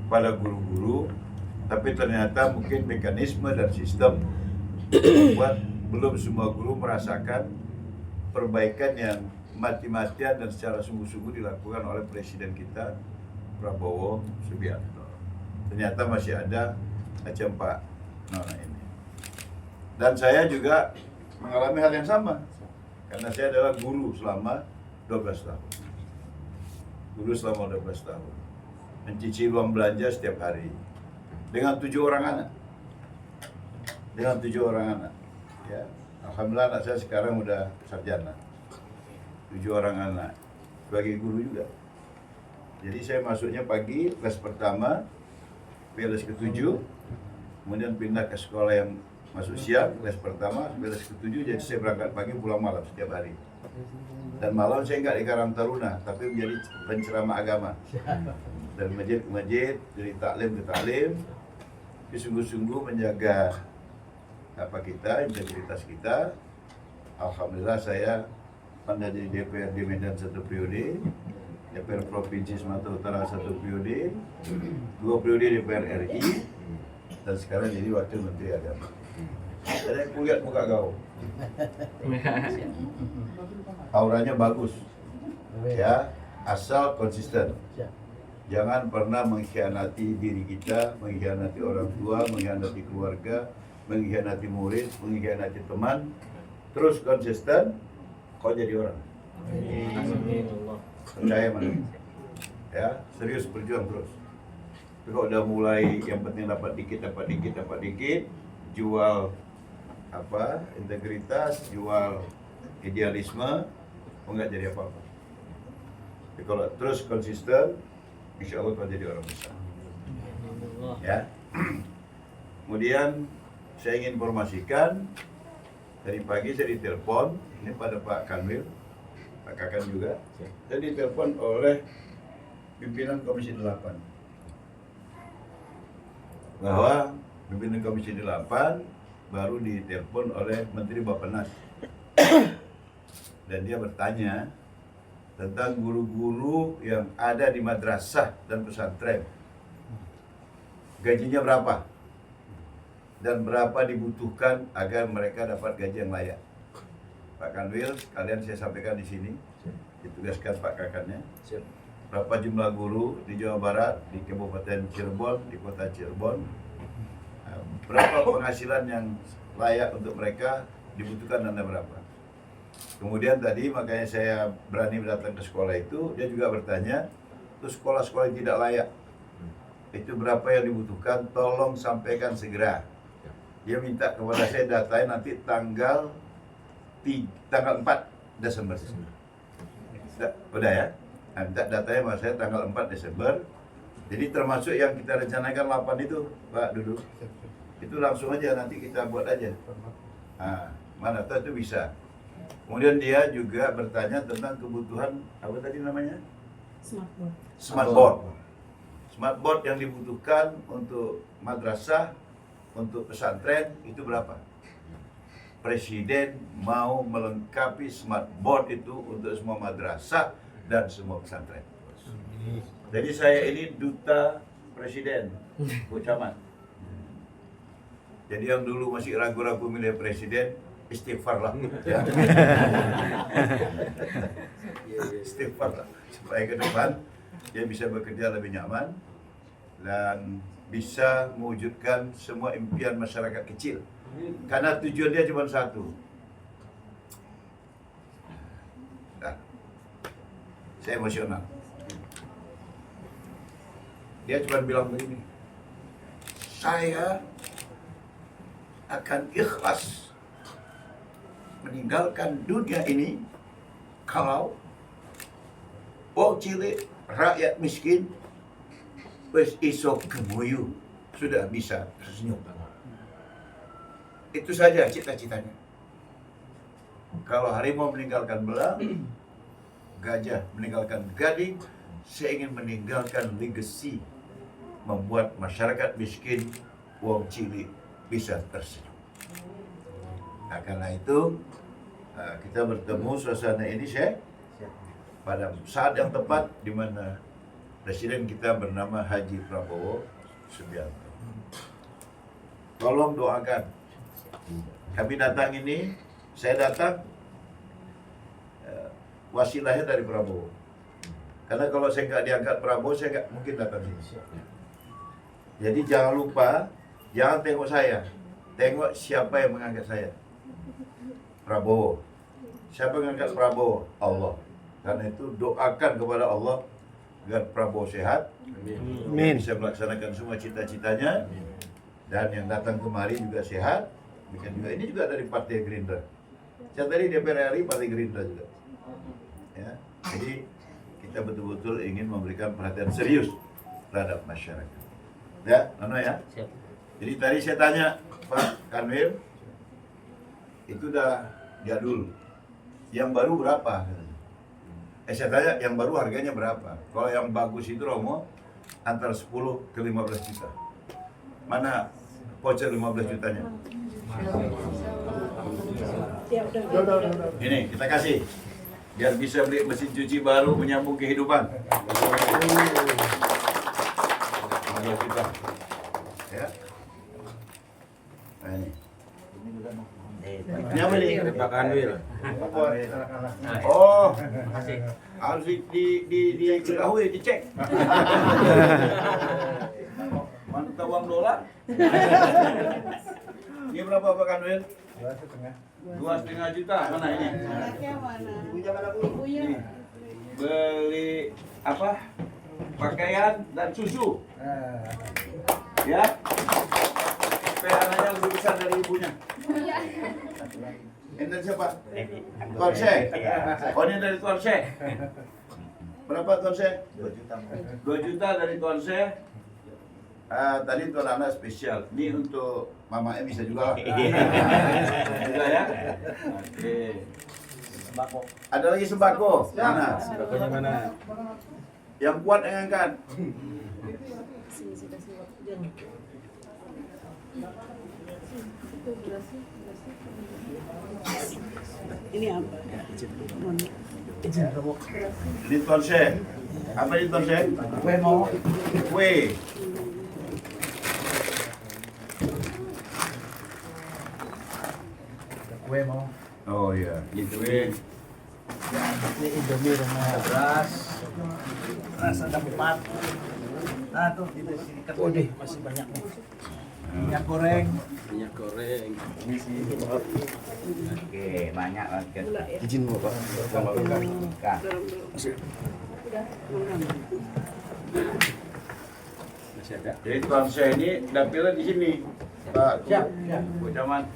pada guru-guru, tapi ternyata mungkin mekanisme dan sistem membuat belum semua guru merasakan perbaikan yang mati-matian dan secara sungguh-sungguh dilakukan oleh Presiden kita Prabowo Subianto. Ternyata masih ada macam Pak Nona ini. Dan saya juga mengalami hal yang sama, karena saya adalah guru selama 12 tahun. Guru selama 12 tahun. Mencicil uang belanja setiap hari. Dengan 7 orang anak. Dengan 7 orang anak. Ya. Alhamdulillah anak saya sekarang udah sarjana. 7 orang anak. Sebagai guru juga. Jadi saya masuknya pagi, kelas pertama, kelas ke-7, kemudian pindah ke sekolah yang masuk siang, kelas pertama, kelas ke-7, jadi saya berangkat pagi pulang malam setiap hari. Dan malam saya nggak di Karang Taruna, tapi menjadi penceramah agama. Dari masjid ke masjid, dari taklim ke taklim, sungguh-sungguh menjaga integritas kita. Alhamdulillah saya pernah jadi DPRD Medan 1 periode, DPR Provinsi Sumatera Utara 1 periode, 2 periode DPR RI, dan sekarang jadi Wakil Menteri Agama. Jadi aku lihat muka kau, auranya bagus, ya, asal konsisten. Jangan pernah mengkhianati diri kita, mengkhianati orang tua, mengkhianati keluarga, mengkhianati murid, mengkhianati teman. Terus konsisten, kau jadi orang. Percaya mana? Ya, serius berjuang terus. Tapi kalau udah mulai yang penting dapat dikit, jual integritas, jual idealisme, enggak jadi apa-apa. Jadi kalau terus konsisten, insya Allah kau jadi orang besar. Ya. Kemudian saya ingin informasikan, tadi pagi saya ditelepon, ini pada Pak Kanwil, Pak Kakan juga, saya ditelepon oleh pimpinan Komisi 8 bahwa pimpinan Komisi 8 baru ditelepon oleh Menteri Bappenas dan dia bertanya tentang guru-guru yang ada di madrasah dan pesantren, gajinya berapa dan berapa dibutuhkan agar mereka dapat gaji yang layak. Pak Kanwil, kalian saya sampaikan di sini, ditugaskan Pak Kakannya. Berapa jumlah guru di Jawa Barat, di Kabupaten Cirebon, di Kota Cirebon, berapa penghasilan yang layak untuk mereka dibutuhkan dan berapa. Kemudian tadi makanya saya berani datang ke sekolah itu, dia juga bertanya, itu sekolah-sekolah yang tidak layak, itu berapa yang dibutuhkan, tolong sampaikan segera. Dia minta kepada saya datanya nanti tanggal 4 Desember. Udah ya? Nah, minta datanya sama saya tanggal 4 Desember. Jadi termasuk yang kita rencanakan 8 itu, Pak Dudu. Itu langsung aja nanti kita buat aja. Nah, mana tahu itu bisa. Kemudian dia juga bertanya tentang kebutuhan apa tadi namanya? Smartboard. Smartboard yang dibutuhkan untuk madrasah, untuk pesantren itu berapa? Presiden mau melengkapi smartboard itu untuk semua madrasah dan semua pesantren. Jadi saya ini duta presiden, Bu Camat. Jadi yang dulu masih ragu-ragu milih presiden, istighfar lah. Ya. Istighfar lah, supaya ke depan dia bisa bekerja lebih nyaman dan bisa mewujudkan semua impian masyarakat kecil. Karena tujuan dia cuma satu. Nah, saya emosional. Dia cuma bilang begini, saya akan ikhlas meninggalkan dunia ini kalau wong cilik rakyat miskin wis iso gemuyu, sudah bisa tersenyum. Itu saja cita-citanya. Kalau harimau meninggalkan belang, gajah meninggalkan gading, saya ingin meninggalkan legacy, membuat masyarakat miskin, wong cilik bisa tersenyum. Nah, karena itu kita bertemu suasana ini pada saat yang tepat di mana Presiden kita bernama Haji Prabowo Subianto. Tolong doakan. Kami datang ini, saya datang wasilahnya dari Prabowo. Karena kalau saya nggak diangkat Prabowo, saya nggak mungkin datang sini. Jadi jangan lupa, jangan tengok saya, tengok siapa yang mengangkat saya. Prabowo. Siapa yang mengangkat Prabowo? Allah. Karena itu doakan kepada Allah agar Prabowo sehat, Amin. bisa melaksanakan semua cita-citanya, dan yang datang kemari juga sehat. Demikian juga ini juga dari Partai Gerindra. Saya tadi DPR RI Partai Gerindra juga. Ya, jadi kita betul-betul ingin memberikan perhatian serius terhadap masyarakat. Ya, Nono ya. Siap. Jadi tadi saya tanya Pak Kanwil, itu udah jadul. Yang baru berapa? Saya tanya yang baru harganya berapa? Kalau yang bagus itu Romo antara 10 ke 15 juta. Mana voucher 15 jutanya? Ini kita kasih biar bisa beli mesin cuci baru menyambung kehidupan. 15 juta. Ya. Nah, ini. Ini apa nih? Pak Kanwil. Oh, harus diketahui, dicek. Mana uang dolar? Ini berapa Pak Kanwil? 2,5 juta. Mana ini? Ini. Beli apa? Pakaian dan susu. Ya. Supaya anaknya lebih besar dari ibunya. Ini dari siapa? Tuanse. Oh, ini dari Tuanse. Berapa Tuanse? 2 juta. 2 juta dari Tuanse. Tadi tuan anak spesial. Ini untuk mama bisa juga lah. Juga ya. Oke. Sembako. Ada lagi sembako. Mana? Sembakonya mana? Yang kuat yang angkat. Ini apa? Ini Tuanse. Apa ini Tuanse? Kue mau? Kue. Kue mau? Oh iya, ini kue. Ini Indomie rumah. Ada beras. Beras ada 4. Nah tuh di sini kan. Oh deh, masih banyak nih. Minyak goreng. Minyak goreng. Ini sih. Oke, banyak lah kan. Izin Bapak. Kak. Masih ada. Jadi Tuanse ini dapilnya di sini. Pak, Siap, siap. Bu Camat.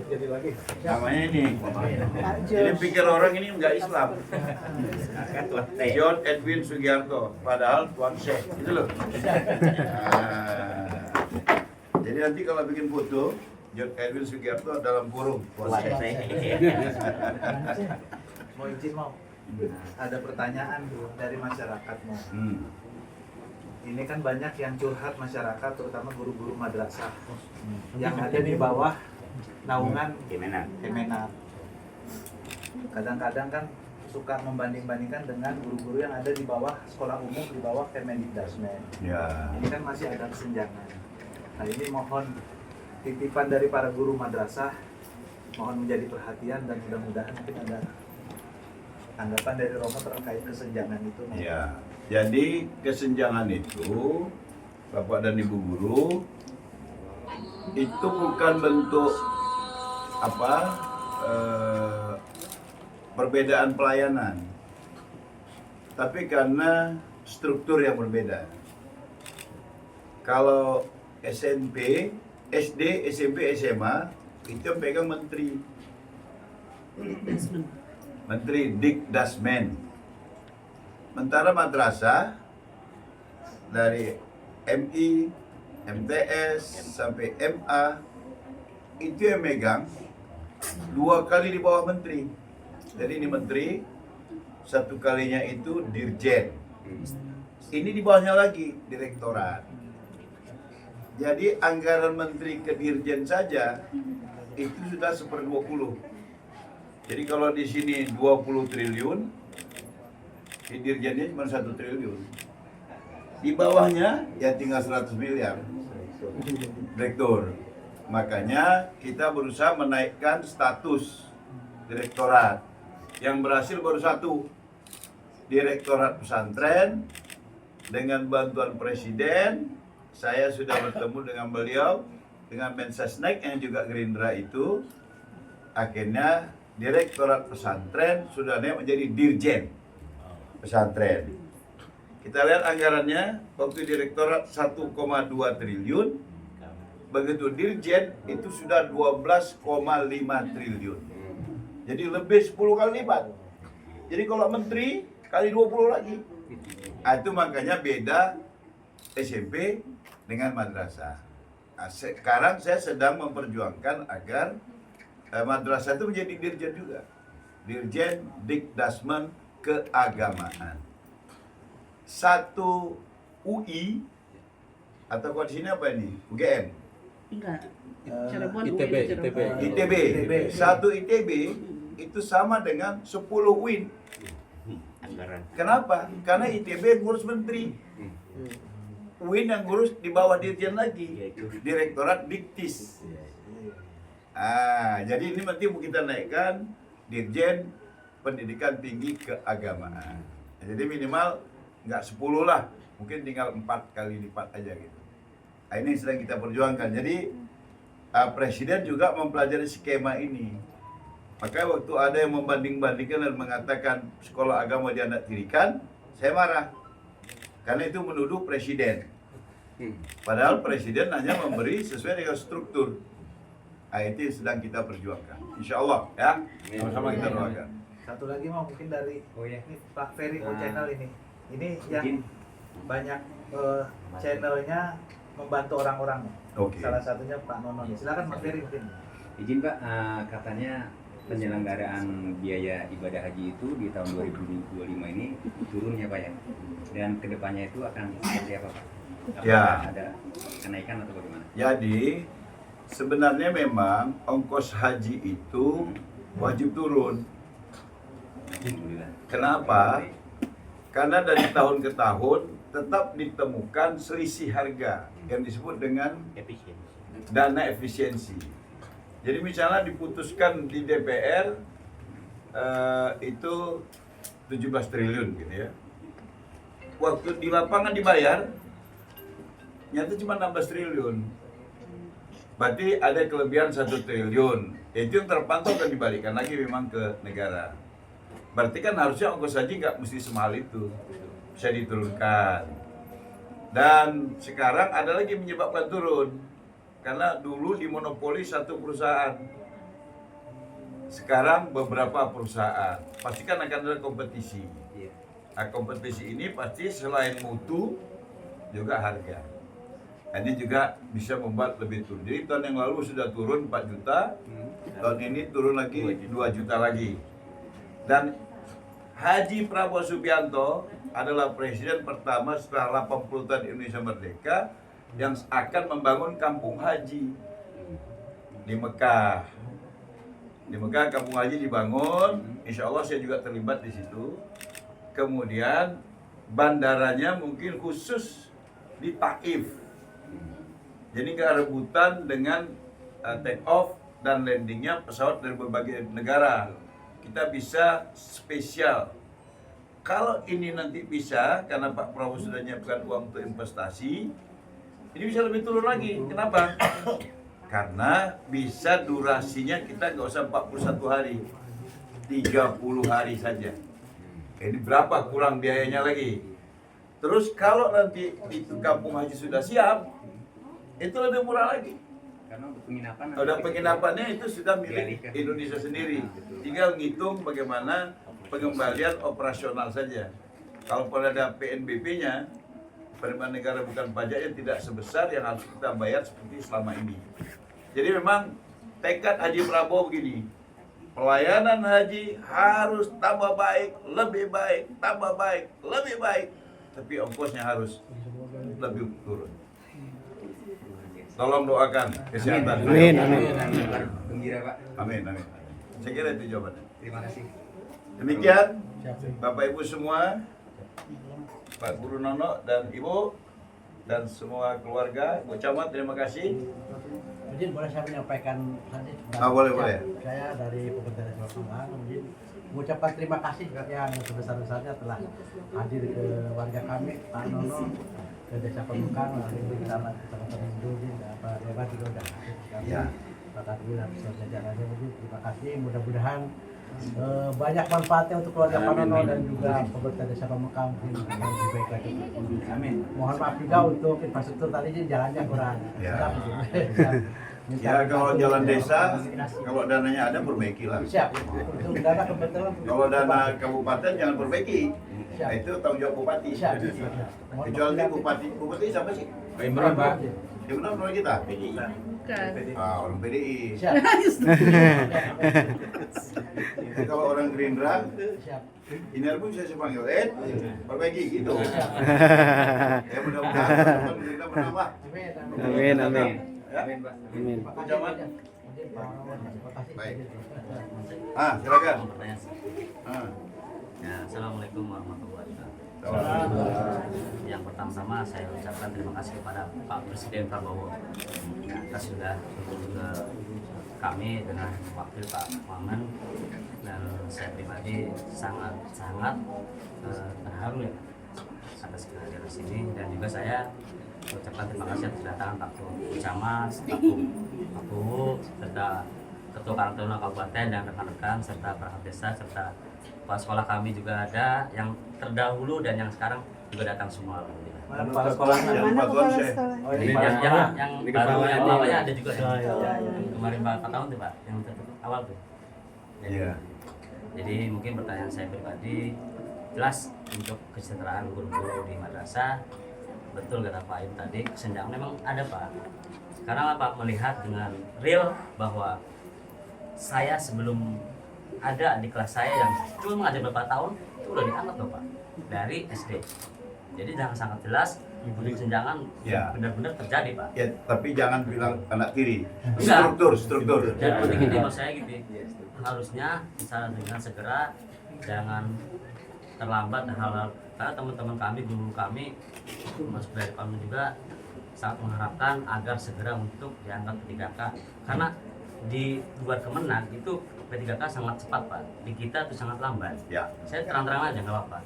Jadi lagi. Namanya ini. Jadi pikir orang ini nggak Islam. Kan tuan John Edwin Sugiarto, padahal Tuanse, gitu loh. Nah, jadi nanti kalau bikin foto, John Edwin Sugiarto dalam kurung Tuanse. Mau izin mau? Ada pertanyaan dari masyarakat mau. Ini kan banyak yang curhat masyarakat, terutama guru-guru madrasah yang ada di bawah naungan Gimana? Kemenak. Kadang-kadang kan suka membanding-bandingkan dengan guru-guru yang ada di bawah sekolah umum, di bawah Kemendikdasmen. Ya. Ini kan masih ada kesenjangan. Nah ini mohon titipan dari para guru madrasah, mohon menjadi perhatian dan mudah-mudahan mungkin ada tanggapan dari Romo terkait kesenjangan itu. Ya. Jadi kesenjangan itu, Bapak dan Ibu guru, itu bukan bentuk apa perbedaan pelayanan, tapi karena struktur yang berbeda. Kalau SMP, SD, SMP, SMA itu yang pegang menteri, Menteri Dikdasmen. Sementara madrasah dari MI, MTS sampai MA itu yang megang 2 kali di bawah menteri. Jadi ini menteri, 1 kalinya itu dirjen. Ini di bawahnya lagi direktorat. Jadi anggaran menteri ke dirjen saja itu sudah 1/20. Jadi kalau di sini 20 triliun, si dirjennya cuma 1 triliun. Di bawahnya ya tinggal 100 miliar. Direktur. Makanya kita berusaha menaikkan status direktorat. Yang berhasil baru 1. Direktorat pesantren. Dengan bantuan presiden, saya sudah bertemu dengan beliau, dengan Mensesnek yang juga Gerindra itu. Akhirnya direktorat pesantren sudah naik menjadi dirjen pesantren. Kita lihat anggarannya, waktu direktorat 1,2 triliun, begitu dirjen itu sudah 12,5 triliun. Jadi lebih 10 kali lipat. Jadi kalau menteri kali 20 lagi. Itu makanya beda SMP dengan madrasah. Nah, sekarang saya sedang memperjuangkan agar madrasah itu menjadi dirjen juga. Dirjen Dikdasmen Keagamaan. 1 UI atau kalau di sini apa ini? UGM. Enggak. Cirebon ITB, UIN Cirebon. ITB. 1 ITB itu sama dengan 10 UIN. Anggaran. Kenapa? Karena ITB ngurus menteri. UIN yang ngurus di bawah dirjen lagi. Direktorat Diktis. Jadi ini nanti mau kita naikkan dirjen pendidikan tinggi keagamaan. Jadi minimal nggak 10 lah, mungkin tinggal 4 kali lipat aja gitu. Ini yang sedang kita perjuangkan. Jadi presiden juga mempelajari skema ini. Makanya waktu ada yang membanding-bandingkan dan mengatakan sekolah agama dianaktirikan, saya marah. Karena itu menuduh presiden. Padahal presiden hanya memberi sesuai dengan struktur. Itu yang sedang kita perjuangkan. Insya Allah ya, sama-sama kita doakan. Satu lagi mau mungkin dari ini Pak Ferry channel ini. Ini yang Izin. banyak channelnya membantu orang-orang. Oke. Salah satunya Pak Nono. Silakan Pak Ferry mungkin. Izin Pak, katanya penyelenggaraan biaya ibadah haji itu di tahun 2025 ini turun ya Pak ya? Dan kedepannya itu akan seperti apa Pak? Apakah Ya. ada kenaikan atau bagaimana? Jadi sebenarnya memang ongkos haji itu wajib turun. Alhamdulillah. Kenapa? Karena dari tahun ke tahun tetap ditemukan selisih harga yang disebut dengan dana efisiensi. Jadi misalnya diputuskan di DPR itu 17 triliun gitu ya. Waktu di lapangan dibayar nyata cuma 16 triliun. Berarti ada kelebihan 1 triliun. Itu yang terpantau dan dibalikan lagi memang ke negara. Berarti kan harusnya ongkos haji nggak mesti semahal itu, bisa diturunkan. Dan sekarang ada lagi menyebabkan turun, karena dulu dimonopoli 1 perusahaan. Sekarang beberapa perusahaan, pastikan akan ada kompetisi. Nah, kompetisi ini pasti selain mutu juga harga. Ini juga bisa membuat lebih turun. Jadi tahun yang lalu sudah turun 4 juta, tahun ini turun lagi 2 juta lagi. Dan Haji Prabowo Subianto adalah presiden pertama setelah 80 tahun Indonesia merdeka yang akan membangun kampung haji di Mekah. Di Mekah kampung haji dibangun, insya Allah saya juga terlibat di situ. Kemudian bandaranya mungkin khusus di Taif. Jadi nggak rebutan dengan take off dan landingnya pesawat dari berbagai negara. Kita bisa spesial. Kalau ini nanti bisa, karena Pak Prabowo sudah menyiapkan uang untuk investasi, ini bisa lebih turun lagi. Kenapa? Karena bisa durasinya kita nggak usah 41 hari, 30 hari saja. Ini berapa kurang biayanya lagi? Terus kalau nanti itu kampung haji sudah siap, itu lebih murah lagi. Karena untuk penginapan Udah penginapannya itu sudah milik Indonesia sendiri. Tinggal ngitung bagaimana pengembalian operasional saja. Kalau ada PNBP-nya, penerimaan negara bukan pajak yang tidak sebesar yang harus kita bayar seperti selama ini. Jadi memang tekad Haji Prabowo begini, pelayanan haji harus tambah baik, lebih baik, tambah baik, lebih baik. Tapi ongkosnya harus lebih turun. Tolong doakan kesehatan. Amin. Gembira Pak. Amin. Saya kira itu jawabannya. Terima kasih. Demikian Bapak Ibu semua, Pak Guru Nono dan Ibu dan semua keluarga. Bu Camat, terima kasih. Mungkin boleh saya menyampaikan tadi. Boleh. Saya dari Pemerintah Desa Pembangunan mungkin mengucapkan terima kasih yang sebesar-besarnya telah hadir ke warga kami, Pak Nono, ke Desa Pemukang, lalu bersama Kecamatan Indulin, Pak Dewa juga sudah hadir kami. Ya. Pak Kadwil dan semua jajarannya mungkin terima kasih. Mudah-mudahan banyak manfaatnya untuk keluarga Pak Nono dan juga pemerintah Desa Pemukang mungkin akan lebih baik lagi. Amin. Mohon maaf juga untuk infrastruktur tadi jalannya kurang. Ya. Sedap, gitu. Ya, kalau jalan desa, kalau dananya ada, perbaikilah. Siap. Untuk dana kebetulan. Kalau dana kabupaten jangan perbaiki. Siap. Nah, itu tanggung jawab bupati. Siap. Kecuali bupati siapa sih? Pak Imran, Pak. Imran orang kita? Bukan. Orang PDI. Siap. Jadi kalau orang Gerindra, Siap. ini pun saya panggil, perbaiki gitu. Ya mudah-mudahan teman-teman Gerindra menambah. Amin, amin. Ya. Amin, Pak. Amin. Bu Camat. Baik. Silakan. Pertanyaan. Ah. Ya, Assalamualaikum warahmatullahi wabarakatuh. Yang pertama-tama saya ucapkan terima kasih kepada Pak Presiden Prabowo atas sudah berkunjung ke kami dengan wakil Pak Maman, dan saya pribadi sangat terharu ya atas kehadiran sini, dan juga saya ucapkan terima kasih atas kedatangan Pak Camat, Pak Guru, serta Ketua Karang Taruna Kabupaten dan rekan-rekan, serta perangkat desa, serta kepala sekolah kami juga ada yang terdahulu dan yang sekarang juga datang semua. Alhamdulillah. Mana kepala sekolahnya? Yang Mana Pak Tuan kepala saya. sekolah? Oh, Jadi ini yang Di baru kepala yang ini. bawahnya ada juga ya. ya. Kemarin Pak 4 tahun tuh Pak, yang awal tuh. Iya. Jadi mungkin pertanyaan saya pribadi, jelas untuk kesejahteraan guru-guru di madrasah, betul kata Pak Im tadi, kesenjangan memang ada Pak. Sekarang Pak melihat dengan real bahwa saya sebelum ada di kelas saya yang cuma mengajar beberapa tahun itu udah diangkat loh Pak dari SD. Jadi jangan sangat jelas kesenjangan Ya. benar-benar terjadi Pak. Ya, tapi jangan bilang anak tiri. Enggak. Struktur. Dan penting ini menurut saya gitu, harusnya misalnya dengan segera, jangan terlambat hal-hal, karena teman-teman kami, guru kami, masuk dari kami juga sangat mengharapkan agar segera untuk diangkat P3K, karena di luar Kemenang itu P3K sangat cepat Pak, di kita itu sangat lambat. Ya. Saya terang-terang aja nggak apa-apa.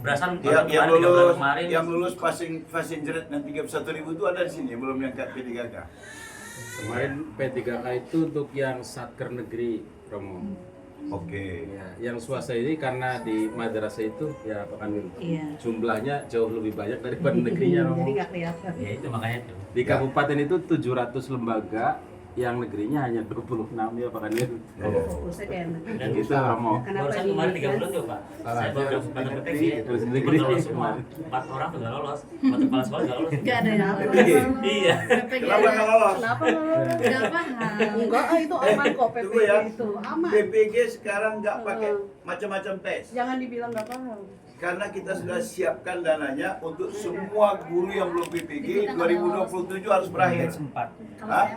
Berasan Yang kemarin 3 bulan kemarin. yang lulus passing grade dan 31.000 itu ada di sini, belum diangkat P3K. Kemarin P3K itu untuk yang satker negeri, Romo. Oke. Ya, yang swasta ini karena di madrasah itu ya Pak Kanwil. Iya. Jumlahnya jauh lebih banyak daripada negerinya, Romo. Jadi nggak kelihatan. Ya itu makanya itu. Di kabupaten itu 700 lembaga, yang negerinya hanya 26 ya Pak Kanwil. Oh, saya kayak Dan Gitu, Romo. Kenapa barusan di kemarin 3 bulan tuh Pak, saya baru dapat petik sih, Terus negeri. lolos semua, 4 orang tuh nggak lolos, 4 kepala sekolah nggak lolos. Nggak ada yang Iya. Kenapa nggak lolos? Kenapa lolos? Nggak paham. Enggak, itu aman kok Tunggu PPG ya. itu aman. PPG sekarang nggak pakai macam-macam tes. Jangan dibilang nggak paham. Karena kita sudah siapkan dananya untuk semua guru yang belum PPG 2027 harus berakhir. Hah?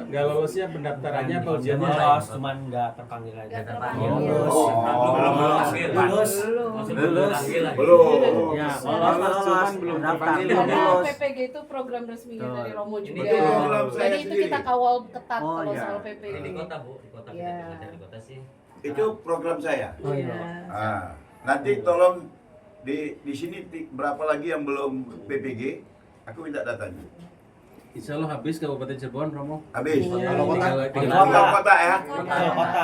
Nggak lolosnya pendaftarannya apa ujiannya? Lolos, cuman nggak terpanggil aja. Nggak terpanggil. terpanggil. Belum akhir, Pak. Lulus. Masih belum akhir lagi. Belum. Ya, Lolos, cuman belum terpanggil. Karena Lulus. PPG itu program resminya dari Romo juga. Itu program saya Jadi itu sendiri. kita kawal ketat Oh, kalau iya. soal PPG. Di kota Bu, di kota kita Iya. belajar di kota sih. Itu program saya. Oh iya. Nanti tolong di sini berapa lagi yang belum PPG? Aku minta datanya. Insya Allah habis Kabupaten Cirebon, Romo. Habis. Iya. Kalau kota, Tinggal kota ya. Kota.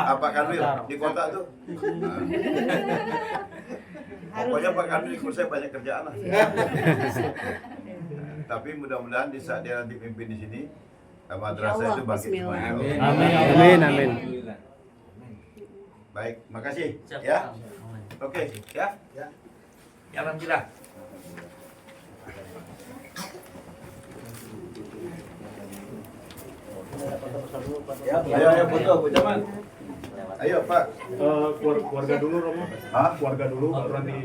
Apa Kanwil di kota tuh? Pokoknya Pak Kanwil ikut saya banyak kerjaan lah. Tapi mudah-mudahan di saat dia nanti pimpin di sini, madrasah Insya Allah, itu bangkit bismillah. semuanya. Amin. Amin. Baik, makasih. Siap. Ya, Amin. oke, ya. Ya, alhamdulillah. Ayo, foto, Bu Camat. Ayo, Pak. Keluarga dulu Romo. Hah? Keluarga dulu baru nanti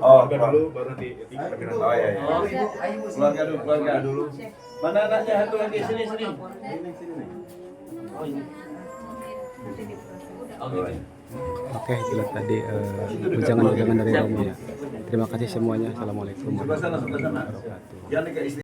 Oh, keluarga dulu baru nanti pergerakan. Oh iya, iya. Keluarga dulu. Mana anaknya satu lagi? Sini. Oh gitu. Oke, itulah tadi ujangan-ujangan dari Romo ya. Terima kasih semuanya. Assalamualaikum Sebelah sana, warahmatullahi sebelah sana. wabarakatuh. Jangan dekat istri.